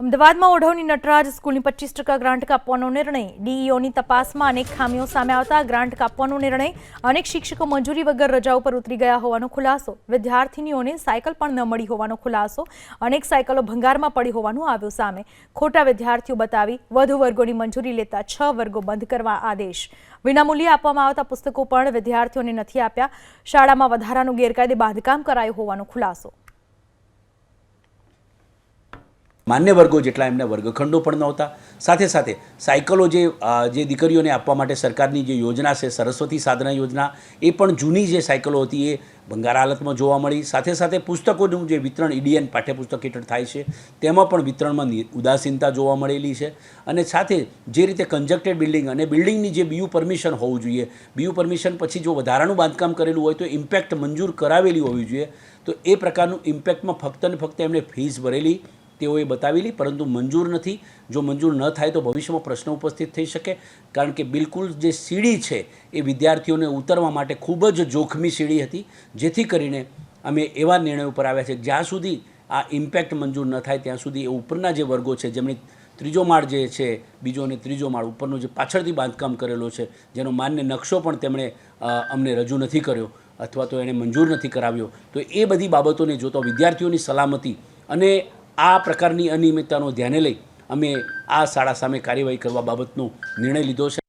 અમદાવાદમાં ઓઢવની નટરાજ સ્કૂલની 25% ગ્રાન્ટ કાપવાનો નિર્ણય. ડીઈઓની તપાસમાં અનેક ખામીઓ સામે આવતા ગ્રાન્ટ કાપવાનો નિર્ણય. અનેક શિક્ષકો મંજૂરી વગર રજાઓ પર ઉતરી ગયા હોવાનો ખુલાસો. વિદ્યાર્થીનીઓને સાયકલ પણ ન મળી હોવાનો ખુલાસો. અનેક સાયકલો ભંગારમાં પડી હોવાનું આવ્યું સામે. ખોટા વિદ્યાર્થીઓ બતાવી વધુ વર્ગોની મંજૂરી લેતા 6 વર્ગો બંધ કરવા આદેશ. વિનામૂલ્યે આપવામાં આવતા પુસ્તકો પણ વિદ્યાર્થીઓને નથી આપ્યા. શાળામાં વધારાનું ગેરકાયદે બાંધકામ કરાયું હોવાનો ખુલાસો. માન્ય વર્ગો જેટલા એમને વર્ગખંડો પણ નહોતા. સાથે સાથે સાયકલો જે દીકરીઓને આપવા માટે સરકારની જે યોજના છે સરસ્વતી સાધના યોજના, એ પણ જૂની જે સાયકલો હતી એ ભંગાર હાલતમાં જોવા મળી. સાથે સાથે પુસ્તકોનું જે વિતરણ ઈડીએન પાઠ્યપુસ્તક હેઠળ થાય છે તેમાં પણ વિતરણમાં ઉદાસીનતા જોવા મળેલી છે. અને સાથે જે રીતે કન્જક્ટેડ બિલ્ડિંગ અને બિલ્ડિંગની જે બીયુ પરમિશન હોવું જોઈએ, બીયુ પરમિશન પછી જો વધારાનું બાંધકામ કરેલું હોય તો ઇમ્પેક્ટ મંજૂર કરાવેલી હોવી જોઈએ. તો એ પ્રકારનું ઇમ્પેક્ટમાં ફક્ત ને ફક્ત એમણે ફીસ ભરેલી તેઓએ બતાવેલી, પરંતુ મંજૂર નથી. જો મંજૂર ન થાય તો ભવિષ્યમાં પ્રશ્ન ઉપસ્થિત થઈ શકે, કારણ કે બિલકુલ જે સીડી છે એ વિદ્યાર્થીઓને ઉતરવા માટે ખૂબ જ જોખમી સીડી હતી. જેથી કરીને અમે એવા નિર્ણય ઉપર આવ્યા છે જ્યાં સુધી આ ઇમ્પેક્ટ મંજૂર ન થાય ત્યાં સુધી એ ઉપરના જે વર્ગો છે, જેમની ત્રીજો માળ જે છે, બીજો અને ત્રીજો માળ ઉપરનો જે પાછળથી બાંધકામ કરેલો છે, જેનો માન્ય નકશો પણ તેમણે અમને રજૂ નથી કર્યો અથવા તો એણે મંજૂર નથી કરાવ્યો, તો એ બધી બાબતોને જોતો વિદ્યાર્થીઓની સલામતી અને આ પ્રકારની અનિયમિતતાનો ધ્યાને લઈ અમે આ શાળા સામે કાર્યવાહી કરવા બાબતનો નિર્ણય લીધો છે.